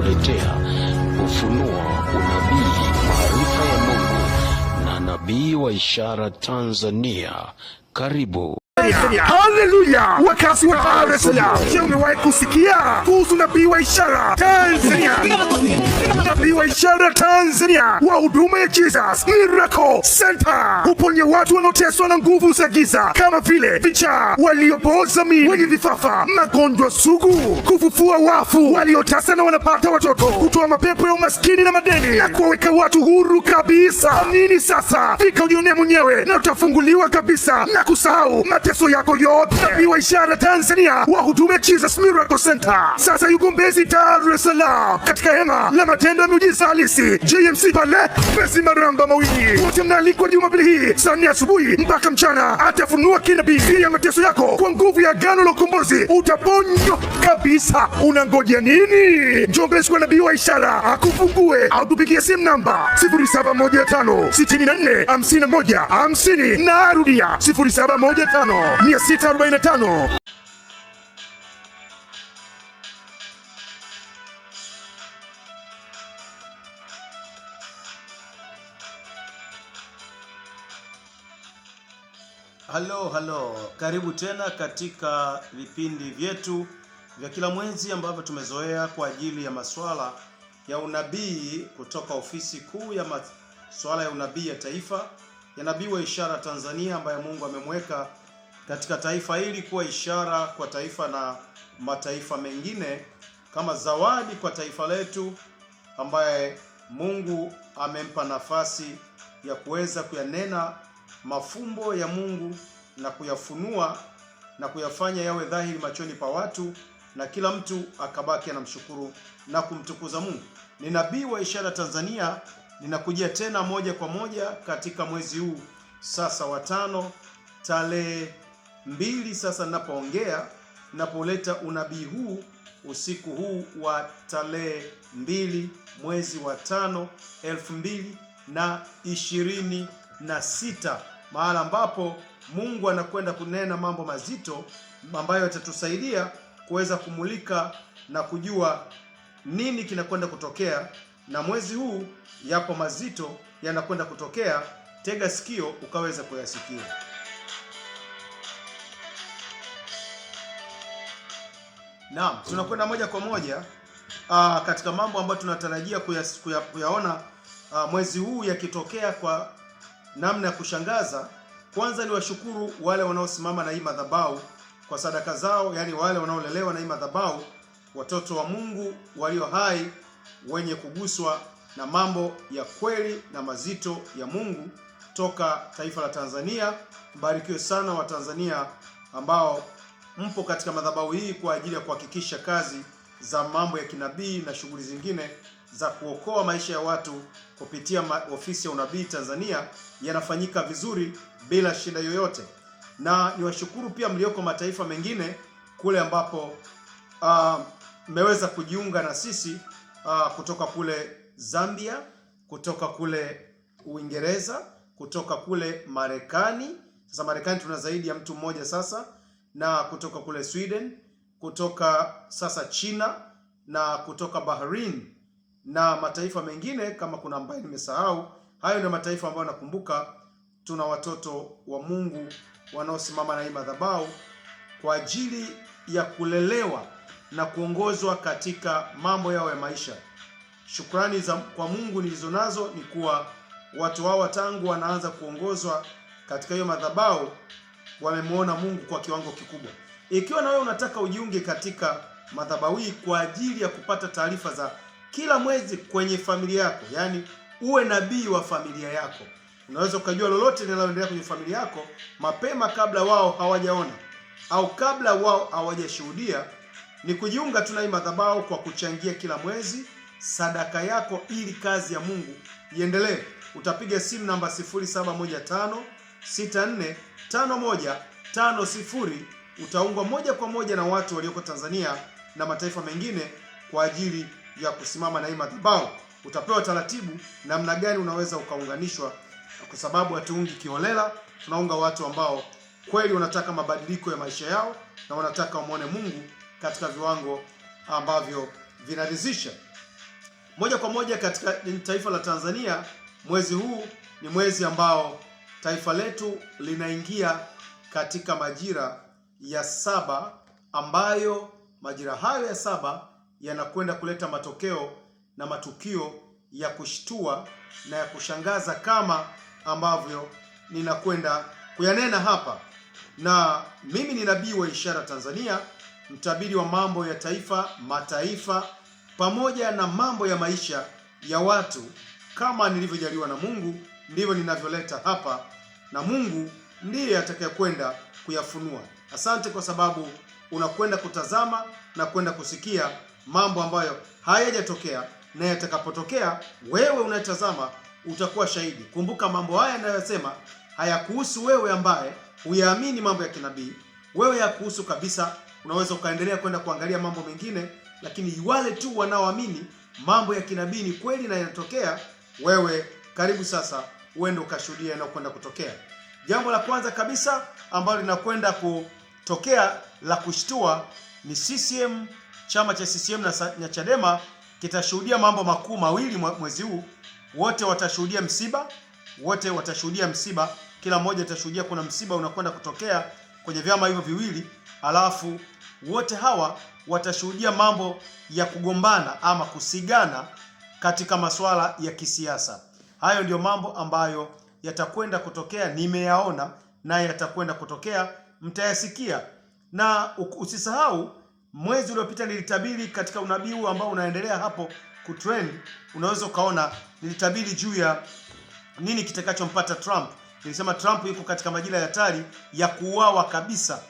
kukuletea ufunuo, unabii, maarifa ya Mungu na nabii wa ishara Tanzania. Karibu. Haleluya! Wakazi wa Dar es Salaam, je, umewahi kusikia kuhusu nabii wa ishara Tanzania? Nabii wa ishara Tanzania wa huduma ya Jesus Miracle Center huponya watu wanaoteswa na nguvu za giza kama vile vichaa, waliopooza miili, wenye vifafa, magonjwa sugu, kufufua wafu, waliotasa na wanapata watoto, kutoa mapepo ya umaskini na madeni na kuwaweka watu huru kabisa. Nini sasa? Fika ujionee mwenyewe na utafunguliwa kabisa na kusahau mateso yako yote. Nabii wa ishara Tanzania wa huduma ya Jesus Miracle Center sasa yuko Mbezi, Dar es Salaam, katika hema la matendo ya miujiza halisi JMC pale Mbezi Maramba Mawili. Wote mnaalikwa Jumapili hii saa 4 asubuhi mpaka mchana. Atafunua kinabii ya mateso yako kwa nguvu ya agano la ukombozi. Utaponywa kabisa. Unangoja nini? Njoo Mbezi kwa nabii wa ishara akufungue, au tupigie simu namba 0715645150. Narudia 0715645150. Halo, karibu tena katika vipindi vyetu vya kila mwezi ambavyo tumezoea kwa ajili ya masuala ya unabii kutoka ofisi kuu ya masuala ya unabii ya taifa ya nabii wa ishara Tanzania, ambaye Mungu amemweka katika taifa hili kuwa ishara kwa taifa na mataifa mengine, kama zawadi kwa taifa letu, ambaye Mungu amempa nafasi ya kuweza kuyanena mafumbo ya Mungu na kuyafunua na kuyafanya yawe dhahiri machoni pa watu, na kila mtu akabaki anamshukuru na kumtukuza Mungu. Ni nabii wa ishara Tanzania, ninakujia tena moja kwa moja katika mwezi huu sasa wa 5 tarehe 2 sasa ninapoleta unabii huu usiku huu wa tarehe 2 mwezi wa 5 2026, mahala ambapo Mungu anakwenda kunena mambo mazito ambayo yatatusaidia kuweza kumulika na kujua nini kinakwenda kutokea. Na mwezi huu yapo mazito yanakwenda kutokea. Tega sikio ukaweza kuyasikia. Naam, tunakwenda moja kwa moja katika mambo ambayo tunatarajia kuyaona mwezi huu yakitokea kwa namna ya kushangaza. Kwanza ni washukuru wale wanaosimama na hii madhabahu kwa sadaka zao, yani wale wanaolelewa na hii madhabahu, watoto wa Mungu walio hai, wenye kuguswa na mambo ya kweli na mazito ya Mungu toka taifa la Tanzania. Mbarikiwe sana wa Tanzania ambao mpo katika madhabahu hii kwa ajili ya kuhakikisha kazi za mambo ya kinabii na shughuli zingine za kuokoa maisha ya watu kupitia ofisi ya unabii Tanzania yanafanyika vizuri bila shida yoyote. Na niwashukuru pia mlioko mataifa mengine kule ambapo mmeweza kujiunga na sisi, kutoka kule Zambia, kutoka kule Uingereza, kutoka kule Marekani. Sasa Marekani tuna zaidi ya mtu mmoja sasa, na kutoka kule Sweden, kutoka sasa China, na kutoka Bahrain na mataifa mengine kama kuna ambaye nimesahau. Hayo ndio mataifa ambayo nakumbuka. Tuna watoto wa Mungu wanaosimama na hii madhabahu kwa ajili ya kulelewa na kuongozwa katika mambo yao ya maisha. Shukrani kwa Mungu nilizonazo ni kuwa watu hao tangu wanaanza kuongozwa katika hiyo madhabahu wamemwona Mungu kwa kiwango kikubwa. Ikiwa na wewe unataka ujiunge katika madhabahu hii kwa ajili ya kupata taarifa za kila mwezi kwenye familia yako, yani uwe nabii wa familia yako, unaweza ukajua lolote linaloendelea kwenye familia yako mapema kabla wao hawajaona au kabla wao hawajashuhudia, ni kujiunga tu na hii madhabahu kwa kuchangia kila mwezi sadaka yako ili kazi ya Mungu iendelee. Utapiga simu namba 0715645150. Utaungwa moja kwa moja na watu walioko Tanzania na mataifa mengine kwa ajili ya kusimama na hii madhabahu. Utapewa taratibu namna gani unaweza ukaunganishwa, kwa sababu hatuungi kiholela. Tunaunga watu ambao kweli wanataka mabadiliko ya maisha yao na wanataka wamuone Mungu katika viwango ambavyo vinaridhisha. moja kwa moja katika taifa la Tanzania, mwezi huu ni mwezi ambao taifa letu linaingia katika majira ya saba, ambayo majira hayo ya saba yanakwenda kuleta matokeo na matukio ya kushtua na ya kushangaza kama ambavyo ninakwenda kuyanena hapa. Na mimi ni nabii wa ishara Tanzania, mtabiri wa mambo ya taifa, mataifa pamoja na mambo ya maisha ya watu. Kama nilivyojaliwa na Mungu ndivyo ninavyoleta hapa, na Mungu ndiye atakayekwenda kuyafunua. Asante kwa sababu unakwenda kutazama na kwenda kusikia mambo ambayo hayajatokea, na yatakapotokea wewe unayetazama utakuwa shahidi. Kumbuka, mambo haya ninayosema hayakuhusu wewe ambaye huyaamini mambo ya kinabii. Wewe yakuhusu kabisa. Unaweza ukaendelea kwenda kuangalia mambo mengine, lakini wale tu wanaoamini mambo ya kinabii ni kweli na yanatokea, wewe karibu sasa uende ukashuhudia yanayokwenda kutokea. Jambo la kwanza kabisa ambalo linakwenda kutokea la kushtua ni CCM, chama cha CCM na Chadema kitashuhudia mambo makuu mawili mwezi huu. Wote watashuhudia msiba, kila mmoja atashuhudia kuna msiba unakwenda kutokea kwenye vyama hivyo viwili, alafu wote hawa watashuhudia mambo ya kugombana ama kusigana katika masuala ya kisiasa. Hayo ndio mambo ambayo yatakwenda kutokea, nimeyaona na yatakwenda kutokea, mtayasikia. Na usisahau, mwezi uliopita nilitabiri katika unabii huu ambao unaendelea hapo kutrend. Unaweza ukaona nilitabiri juu ya nini kitakachompata Trump. Nilisema Trump yuko katika majira ya hatari ya kuuawa kabisa,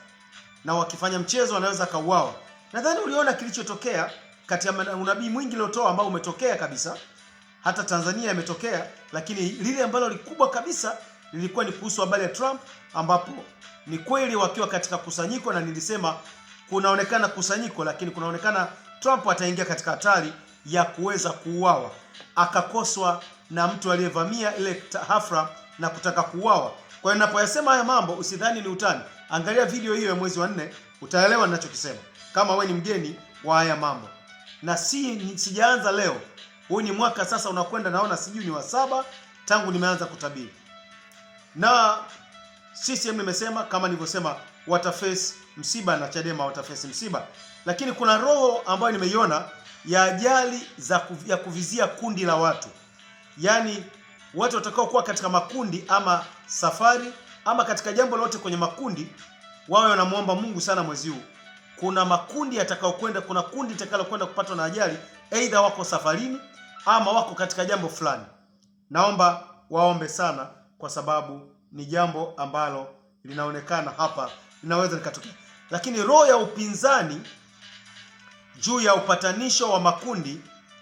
na wakifanya mchezo anaweza kauawa. Nadhani uliona kilichotokea katika unabii mwingi uliotoa ambao umetokea kabisa. Hata Tanzania imetokea, lakini lile ambalo likubwa kabisa lilikuwa ni kuhusu habari ya Trump, ambapo ni kweli wakiwa katika kusanyiko, na nilisema kunaonekana kusanyiko, lakini kunaonekana Trump ataingia katika hatari ya kuweza kuuawa. Akakoswa na mtu aliyevamia ile hafla na kutaka kuuawa. Kwa hiyo ninapoyasema haya mambo usidhani ni utani. Angalia video hiyo ya mwezi wa 4 utaelewa ninachokisema, kama wewe ni mgeni wa haya mambo. Na sijaanza leo. Huu ni mwaka sasa unakwenda, naona sijui ni wa 7 tangu nimeanza kutabiri. Na CCM nimesema kama nilivyosema wataface msiba, na Chadema wataface msiba. Lakini kuna roho ambayo nimeiona ya ajali ya kuvizia kundi la watu. Yaani watu watakao kuwa katika makundi ama safari ama katika jambo lolote kwenye makundi, wawe wanamuomba Mungu sana mwezi huu. Kuna makundi yatakao kwenda, kuna kundi litakalo kwenda kupatwa na ajali, aidha wako safarini ama wako katika jambo fulani. Naomba waombe sana, kwa sababu ni jambo ambalo linaonekana hapa linaweza likatokea. Lakini roho ya upinzani juu ya upatanisho wa makundi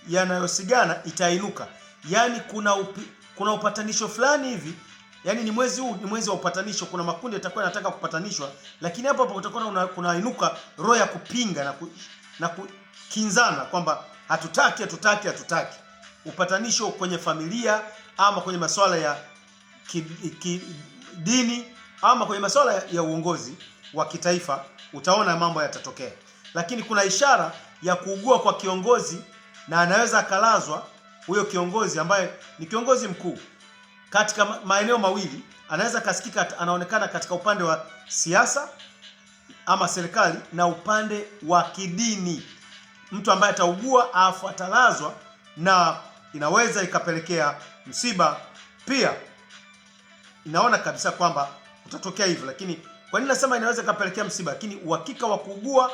yanayosigana itainuka. Yaani kuna upatanisho fulani hivi. Yaani ni mwezi huu ni mwezi wa upatanisho. Kuna makundi yatakuwa yanataka kupatanishwa, lakini hapo kutakuwa kunainuka roho ya kupinga na kukinzana kwamba hatutaki. Upatanisho kwenye familia ama kwenye masuala ya kidini ama kwenye masuala ya uongozi wa kitaifa, utaona mambo yatatokea. Lakini kuna ishara ya kuugua kwa kiongozi, na anaweza akalazwa huyo kiongozi ambaye ni kiongozi mkuu katika maeneo mawili. Anaweza kasikika anaonekana katika upande wa siasa ama serikali na upande wa kidini. Mtu ambaye ataugua afu atalazwa, na inaweza ikapelekea msiba pia. Inaona kabisa kwamba utatokea hivyo. Lakini kwa nini nasema inaweza ikapelekea msiba? Lakini uhakika wa kuugua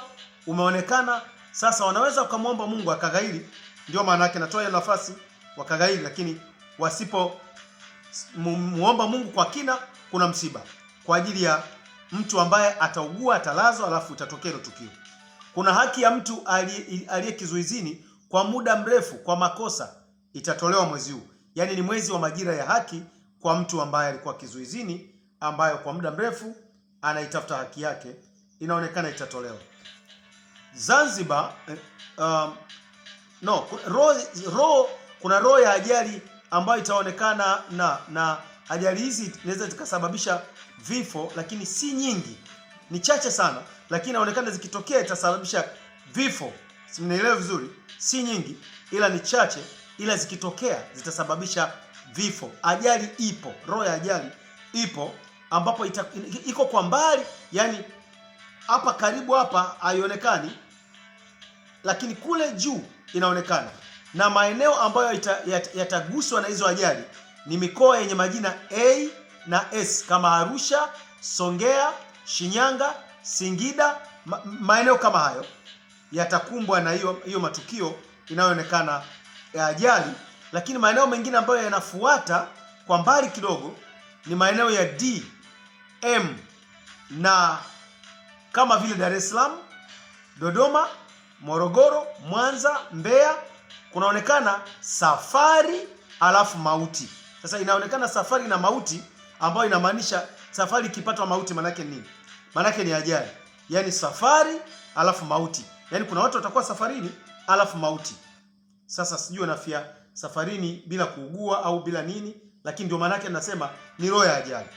umeonekana. Sasa wanaweza ukamwomba Mungu akaghairi. Ndio maana yake natoa hiyo nafasi wakaghairi. Lakini wasipo muomba Mungu kwa kina, kuna msiba kwa ajili ya mtu ambaye ataugua, atalazwa, alafu itatokea hilo tukio. Kuna haki ya mtu aliye kizuizini kwa muda mrefu kwa makosa itatolewa mwezi huu. Yaani ni mwezi wa majira ya haki kwa mtu ambaye alikuwa kizuizini, ambayo kwa muda mrefu anaitafuta haki yake, inaonekana itatolewa. Zanzibar kuna roho ya ajali ambayo itaonekana, na ajali hizi zinaweza zikasababisha vifo, lakini si nyingi, ni chache sana, lakini inaonekana zikitokea itasababisha vifo. Simnaelewa vizuri, si nyingi ila ni chache, ila zikitokea zitasababisha vifo. Ajali ipo, roho ya ajali ipo, ambapo iko kwa mbali, yani hapa karibu hapa haionekani, lakini kule juu inaonekana. Na maeneo ambayo yataguswa na hizo ajali ni mikoa yenye majina A na S kama Arusha, Songea, Shinyanga, Singida. Maeneo kama hayo yatakumbwa na hiyo matukio inayoonekana ya ajali. Lakini maeneo mengine ambayo yanafuata kwa mbali kidogo ni maeneo ya D, M na kama vile Dar es Salaam, Dodoma, Morogoro, Mwanza, Mbeya kunaonekana safari alafu mauti. Sasa inaonekana safari na mauti, ambayo inamaanisha safari ikipatwa mauti manake nini? Manake ni ajali. Yaani safari alafu mauti. Yaani kuna watu watakuwa safarini alafu mauti. Sasa sijui wanafia safarini bila kuugua au bila nini, lakini ndio manake nasema ni roho ya ajali.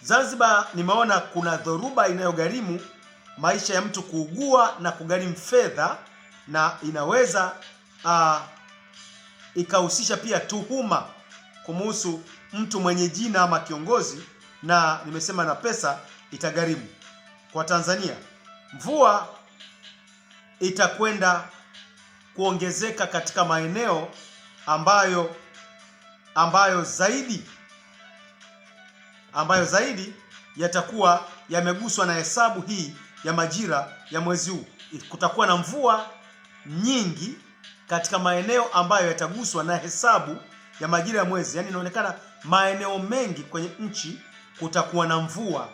Zanzibar nimeona kuna dhoruba inayogharimu maisha ya mtu kuugua na kugharimu fedha, na inaweza ikahusisha pia tuhuma kumhusu mtu mwenye jina ama kiongozi, na nimesema na pesa itagharimu. Kwa Tanzania mvua itakwenda kuongezeka katika maeneo ambayo zaidi yatakuwa yameguswa na hesabu hii ya majira ya mwezi huu. Kutakuwa na mvua nyingi katika maeneo ambayo yataguswa na hesabu ya majira ya mwezi. Yaani inaonekana maeneo mengi kwenye nchi kutakuwa na mvua.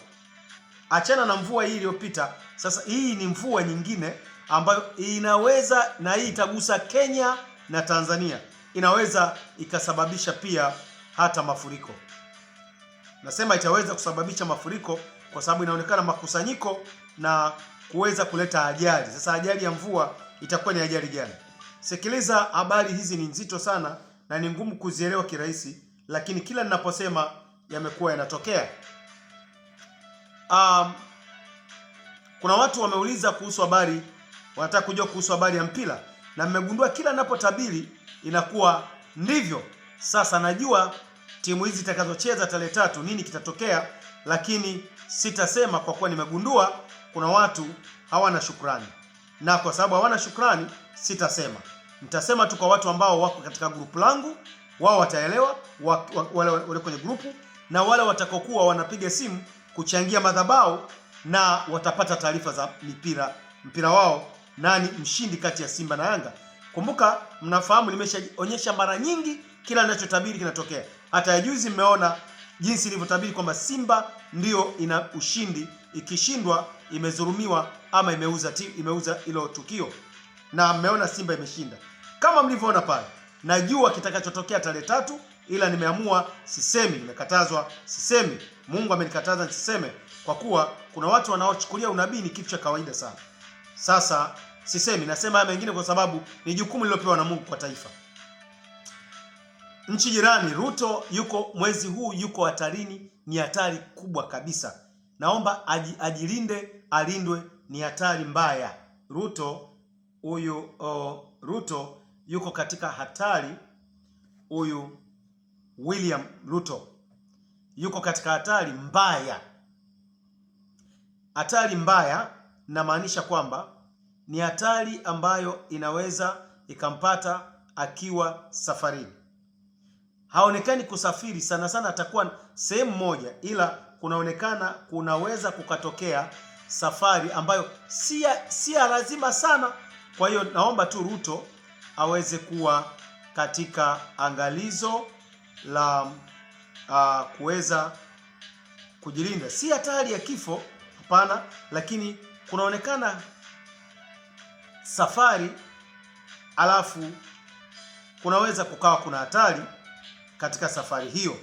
Achana na mvua hii iliyopita. Sasa hii ni mvua nyingine ambayo inaweza, na hii itagusa Kenya na Tanzania, inaweza ikasababisha pia hata mafuriko. Nasema itaweza kusababisha mafuriko kwa sababu inaonekana makusanyiko na kuweza kuleta ajali. Sasa ajali ya mvua itakuwa ni ajali gani? Sikiliza, habari hizi ni nzito sana na ni ngumu kuzielewa kirahisi, lakini kila ninaposema yamekuwa yanatokea. Kuna watu wameuliza kuhusu habari, wanataka kujua kuhusu habari ya mpira, na mmegundua kila ninapotabiri inakuwa ndivyo. Sasa najua timu hizi zitakazocheza tarehe 3 nini kitatokea, lakini sitasema kwa kuwa nimegundua kuna watu hawana shukrani. Na kwa sababu hawana shukrani sitasema. Nitasema tu kwa watu ambao wako katika grupu langu, wao wataelewa, wale kwenye grupu, na wale watakokuwa wanapiga simu kuchangia madhabahu, na watapata taarifa za mpira wao, nani mshindi kati ya Simba na Yanga. Kumbuka, mnafahamu nimeshaonyesha mara nyingi kila ninachotabiri kinatokea. Hata ya juzi mmeona jinsi nilivyotabiri kwamba Simba ndio ina ushindi, ikishindwa imedhulumiwa ama imeuza hilo tukio, na mmeona Simba imeshinda kama mlivyoona pale. Najua kitakachotokea tarehe 3, ila nimeamua sisemi. Nimekatazwa sisemi, Mungu amenikataza nisiseme, kwa kuwa kuna watu wanaochukulia unabii ni kitu cha kawaida sana. Sasa sisemi, nasema haya mengine kwa sababu ni jukumu lilopewa na Mungu kwa taifa. Nchi jirani, Ruto yuko mwezi huu yuko hatarini, ni hatari kubwa kabisa. Naomba ajilinde, alindwe, ni hatari mbaya. Ruto yuko katika hatari. Huyu William Ruto yuko katika hatari mbaya. Hatari mbaya namaanisha kwamba ni hatari ambayo inaweza ikampata akiwa safarini. Haonekani kusafiri sana sana, atakuwa sehemu moja, ila kunaonekana kunaweza kukatokea safari ambayo si lazima sana. Kwa hiyo naomba tu Ruto aweze kuwa katika angalizo la kuweza kujilinda. Si hatari ya kifo, hapana, lakini kunaonekana safari alafu kunaweza kukawa kuna hatari katika safari hiyo.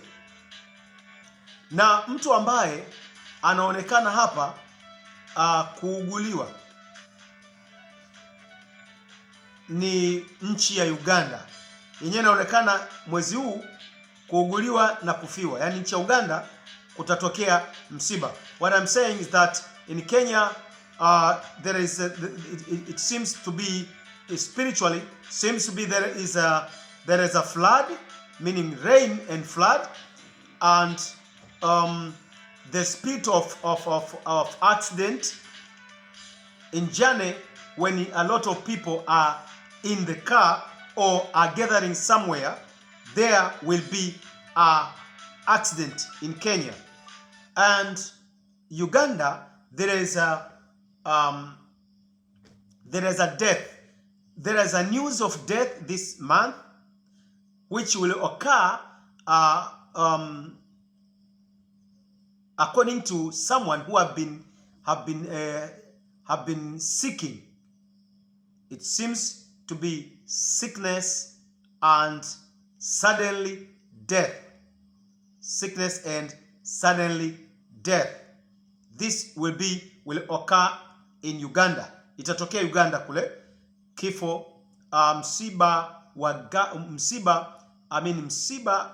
Na mtu ambaye anaonekana hapa kuuguliwa ni nchi ya Uganda. Yenyewe inaonekana mwezi huu kuuguliwa na kufiwa. Yaani nchi ya Uganda kutatokea msiba. What I'm saying is that in Kenya it seems to be spiritually seems to be there is a flood, meaning rain and flood, and the speed of accident in journey when a lot of people are in the car or are gathering somewhere. There will be a accident in Kenya. And Uganda, there is a death. There is a news of death this month, which will occur according to someone who have been seeking. It seems to be sickness and suddenly death. Sickness and suddenly death. This will occur in Uganda. Itatokea Uganda kule. Kifo, msiba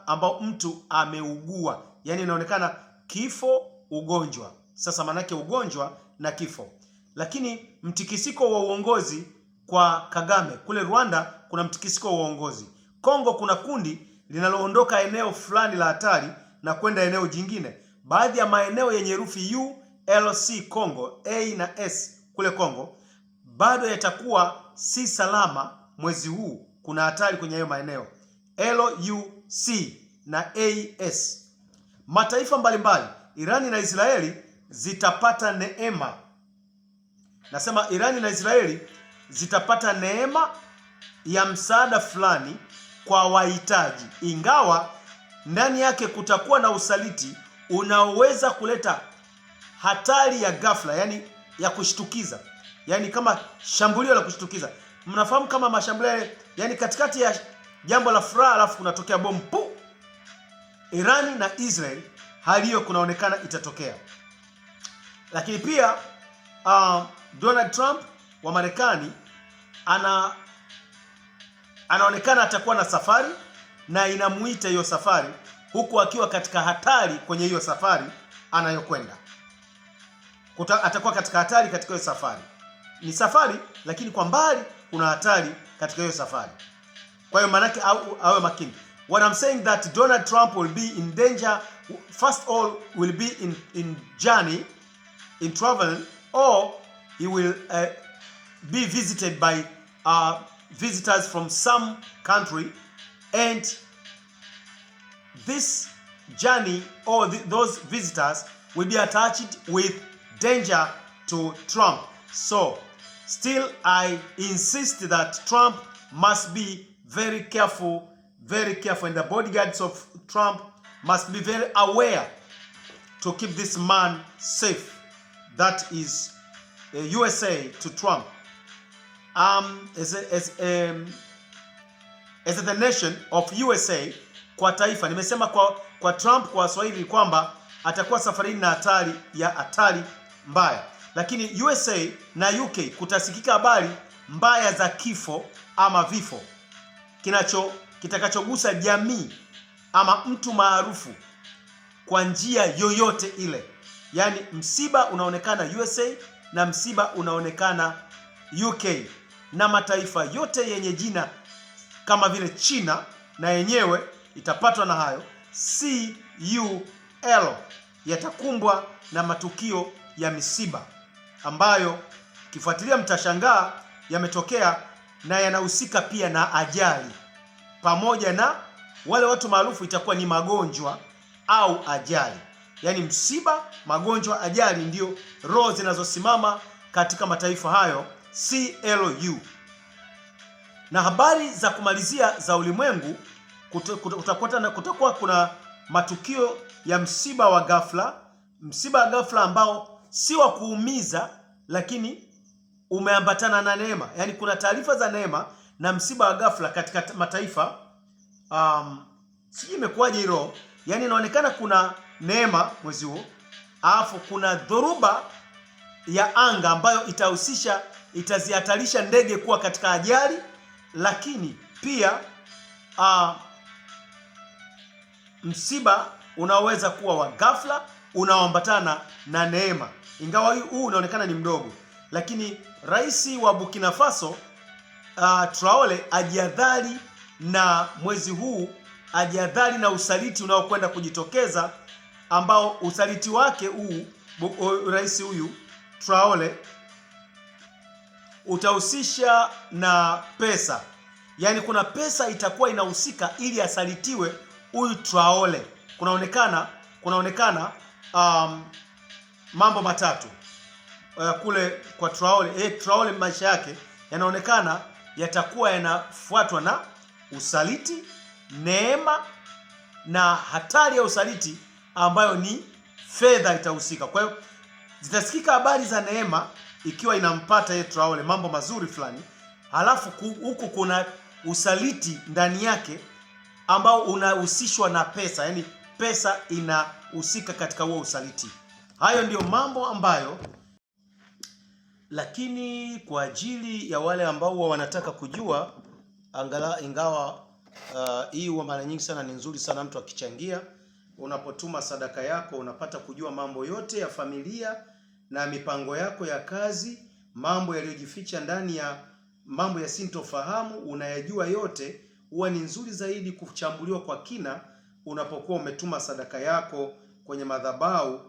ambao mtu ameugua. Yani inaonekana kifo, ugonjwa. Sasa manake ugonjwa na kifo. Lakini mtikisiko wa uongozi kwa Kagame. Kule Rwanda kuna mtikisiko wa uongozi. Kongo kuna kundi linaloondoka eneo fulani la hatari na kwenda eneo jingine. Baadhi ya maeneo yenye herufi ULC Kongo, A na S kule Kongo, bado yatakuwa si salama mwezi huu. Kuna hatari kwenye hayo maeneo. LUC na AS. Mataifa mbalimbali, Irani na Israeli zitapata neema. Nasema Irani na Israeli zitapata neema ya msaada fulani kwa wahitaji, ingawa ndani yake kutakuwa na usaliti unaoweza kuleta hatari ya ghafla, yani ya kushtukiza, yani kama shambulio la kushtukiza. Mnafahamu kama mashambulio, yani katikati ya jambo la furaha alafu kunatokea bomu pu. Irani na Israel, hali hiyo kunaonekana itatokea. Lakini pia Donald Trump wa Marekani anaonekana atakuwa na safari na inamuita hiyo safari, huku akiwa katika hatari kwenye hiyo safari anayokwenda. Atakuwa katika hatari katika hiyo safari. Ni safari lakini kwa mbali kuna hatari katika hiyo safari. Kwa hiyo manake awe makini. What I'm saying that Donald Trump will be in danger, first all will be in journey, in travel, or he will be visited by visitors from some country, and this journey or those visitors will be attached with danger to Trump. So still I insist that Trump must be very careful, and the bodyguards of Trump must be very aware to keep this man safe. That is USA to Trump. As the nation of USA, kwa taifa, nimesema kwa Trump kwa Swahili kwamba atakuwa safarini na hatari mbaya. Lakini USA na UK kutasikika habari mbaya za kifo ama vifo kitakachogusa jamii ama mtu maarufu kwa njia yoyote ile. Yani msiba unaonekana USA na msiba unaonekana UK, na mataifa yote yenye jina kama vile China na yenyewe itapatwa na hayo. CUL yatakumbwa na matukio ya misiba ambayo kifuatilia mtashangaa yametokea na yanahusika pia na ajali. Pamoja na wale watu maarufu itakuwa ni magonjwa au ajali. Yani msiba, magonjwa, ajali ndio roho zinazosimama katika mataifa hayo, CLU. Na habari za kumalizia za ulimwengu, kutakuwa kuna matukio ya msiba wa ghafla ambao si wa kuumiza lakini umeambatana na neema. Yani kuna taarifa za neema na msiba wa ghafla katika mataifa. Sijui imekuwaje hilo. Yani inaonekana kuna neema mwezi huu, alafu kuna dhoruba ya anga ambayo itazihatarisha ndege kuwa katika ajali, lakini pia msiba unaweza kuwa wa ghafla unaoambatana na neema. Ingawa huu unaonekana ni mdogo, lakini rais wa Burkina Faso Traore ajiadhari na mwezi huu, ajiadhari na usaliti unaokwenda kujitokeza, ambao usaliti wake huu rais huyu Traore utahusisha na pesa. Yaani kuna pesa itakuwa inahusika ili asalitiwe huyu Traore. Kunaonekana mambo matatu kule kwa Traore. Traore maisha yake yanaonekana yatakuwa yanafuatwa na usaliti, neema na hatari ya usaliti ambayo ni fedha itahusika. Kwa hiyo zitasikika habari za neema ikiwa inampata yeye Traore, mambo mazuri fulani, halafu huku kuna usaliti ndani yake ambao unahusishwa na pesa, yani pesa inahusika katika huo usaliti. Hayo ndiyo mambo ambayo, lakini kwa ajili ya wale ambao wanataka kujua, ingawa hii huwa mara nyingi sana ni nzuri sana mtu akichangia, unapotuma sadaka yako unapata kujua mambo yote ya familia na mipango yako ya kazi, mambo yaliyojificha ndani ya mambo ya sintofahamu unayajua yote. Huwa ni nzuri zaidi kuchambuliwa kwa kina unapokuwa umetuma sadaka yako kwenye madhabahu,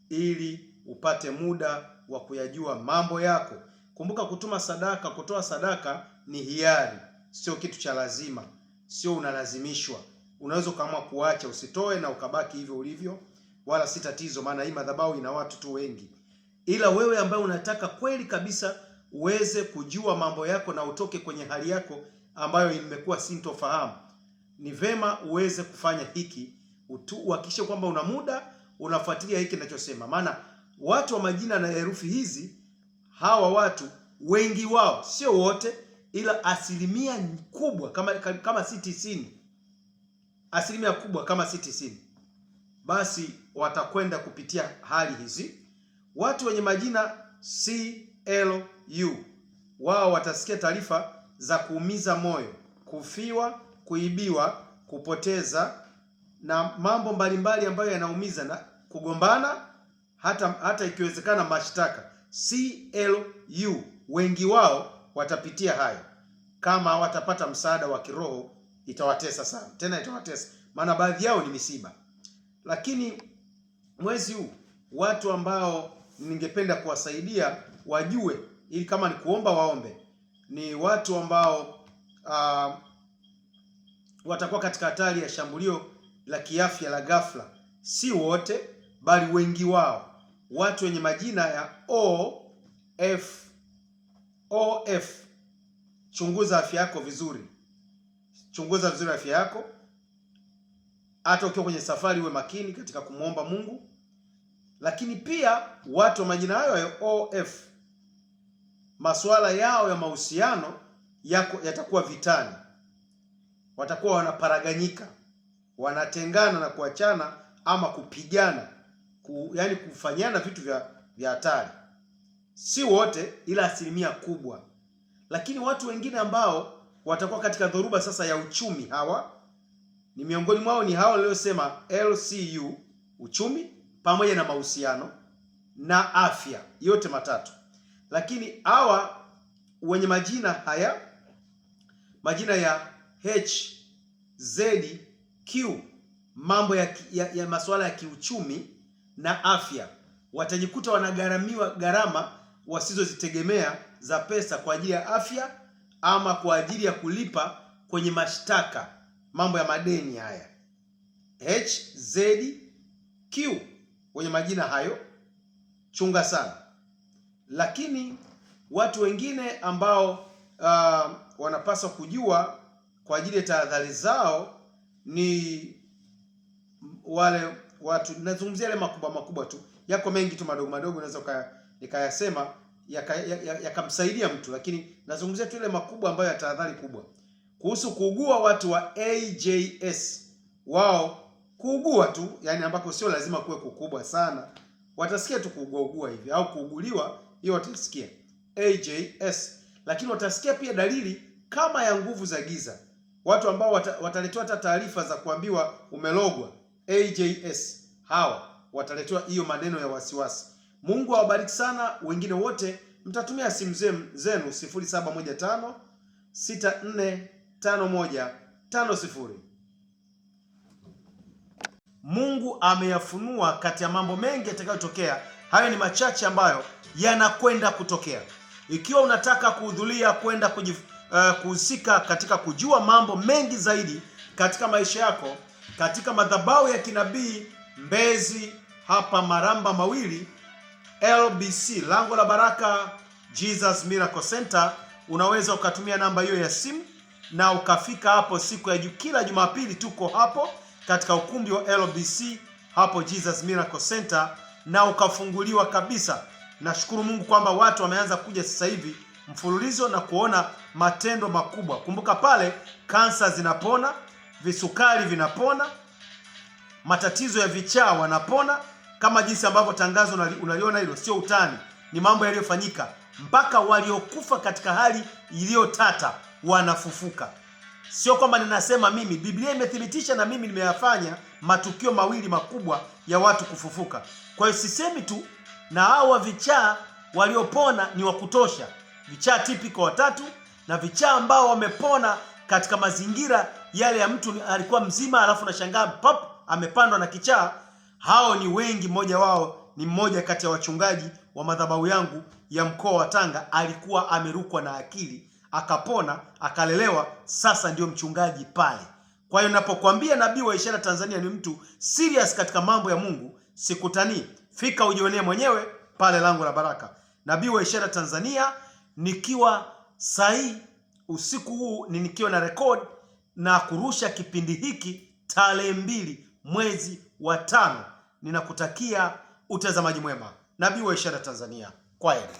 ili upate muda wa kuyajua mambo yako. Kumbuka, kutuma sadaka, kutoa sadaka ni hiari, sio kitu cha lazima, sio unalazimishwa. Unaweza kama kuacha usitoe na ukabaki hivyo ulivyo, wala si tatizo, maana hii madhabahu ina watu tu wengi. Ila wewe ambaye unataka kweli kabisa uweze kujua mambo yako na utoke kwenye hali yako ambayo imekuwa sintofahamu, ni vema uweze kufanya hiki. Uhakikishe kwamba una muda unafuatilia hiki ninachosema, maana watu wa majina na herufi hizi, hawa watu wengi wao, sio wote, ila asilimia kubwa kama si 90, asilimia kubwa kama si 90, basi watakwenda kupitia hali hizi. Watu wenye majina CLU, wao watasikia taarifa za kuumiza moyo, kufiwa, kuibiwa, kupoteza na mambo mbalimbali ambayo yanaumiza, na kugombana, hata ikiwezekana mashtaka. CLU wengi wao watapitia hayo. Kama watapata msaada wa kiroho itawatesa sana, tena itawatesa, maana baadhi yao ni misiba. Lakini mwezi huu watu ambao ningependa kuwasaidia wajue, ili kama ni kuomba waombe, ni watu ambao watakuwa katika hatari ya shambulio la kiafya la ghafla. Si wote, bali wengi wao, watu wenye majina ya OF. Chunguza afya yako vizuri, chunguza vizuri afya yako. Hata ukiwa kwenye safari uwe makini katika kumwomba Mungu. Lakini pia watu wa majina hayo ya OF, masuala yao ya mahusiano yatakuwa vitani, watakuwa wanaparaganyika, wanatengana na kuachana ama kupigana, yani kufanyana vitu vya hatari. Si wote, ila asilimia kubwa. Lakini watu wengine ambao watakuwa katika dhoruba sasa ya uchumi, hawa ni miongoni mwao, ni hawa waliosema LCU, uchumi pamoja na mahusiano na afya, yote matatu. Lakini hawa wenye majina haya, majina ya HZQ, mambo ya masuala ya kiuchumi na afya, watajikuta wanagharamiwa gharama wasizozitegemea za pesa kwa ajili ya afya ama kwa ajili ya kulipa kwenye mashtaka, mambo ya madeni haya. HZQ wenye majina hayo, chunga sana. Lakini watu wengine ambao wanapaswa kujua kwa ajili ya tahadhari zao ni wale watu, nazungumzia yale makubwa tu, yako mengi tu madogo naweza nikayasema yakamsaidia mtu, lakini nazungumzia tu ile makubwa ambayo ya tahadhari kubwa. Kuhusu kuugua, watu wa AJS, wao kuugua tu, yani ambako sio lazima kuwe kukubwa sana, watasikia tu kuugua hivi au kuuguliwa, hiyo watasikia AJS. Lakini watasikia pia dalili kama ya nguvu za giza, watu ambao wataletewa hata taarifa za kuambiwa umelogwa. AJS hawa wataletewa hiyo maneno ya wasiwasi. Mungu awabariki sana. Wengine wote mtatumia simu zenu 0715 645150. Mungu ameyafunua kati ya mambo mengi yatakayotokea. Hayo ni machache ambayo yanakwenda kutokea. Ikiwa unataka kuhudhuria, kwenda kuhusika katika kujua mambo mengi zaidi katika maisha yako, katika madhabahu ya kinabii Mbezi hapa Maramba Mawili, LBC Lango la Baraka Jesus Miracle Center, unaweza ukatumia namba hiyo ya simu na ukafika hapo siku ya kila Jumapili. Tuko hapo katika ukumbi wa LBC hapo Jesus Miracle Center na ukafunguliwa kabisa. Nashukuru Mungu kwamba watu wameanza kuja sasa hivi mfululizo na kuona matendo makubwa. Kumbuka pale kansa zinapona, visukari vinapona, matatizo ya vichaa wanapona, kama jinsi ambavyo tangazo unaliona hilo, sio utani, ni mambo yaliyofanyika. Mpaka waliokufa katika hali iliyotata wanafufuka. Sio kwamba ninasema mimi, Biblia imethibitisha na mimi nimeyafanya matukio mawili makubwa ya watu kufufuka. Kwa hiyo sisemi tu, na hawa vichaa waliopona ni wa kutosha. Vichaa tipiko 3 na vichaa ambao wamepona katika mazingira yale ya mtu alikuwa mzima alafu nashangaa pop amepandwa na kichaa. Hao ni wengi. Mmoja wao ni mmoja kati ya wachungaji wa madhabahu yangu ya mkoa wa Tanga, alikuwa amerukwa na akili akapona, akalelewa, sasa ndio mchungaji pale. Kwa hiyo ninapokuambia nabii wa ishara Tanzania ni mtu serious katika mambo ya Mungu, sikutanii. Fika ujionee mwenyewe pale Lango la Baraka. Nabii wa ishara Tanzania, nikiwa sahi usiku huu nikiwa na record na kurusha kipindi hiki tarehe 2 mwezi wa 5. Ninakutakia utazamaji mwema. Nabii wa ishara Tanzania. Kwaheri.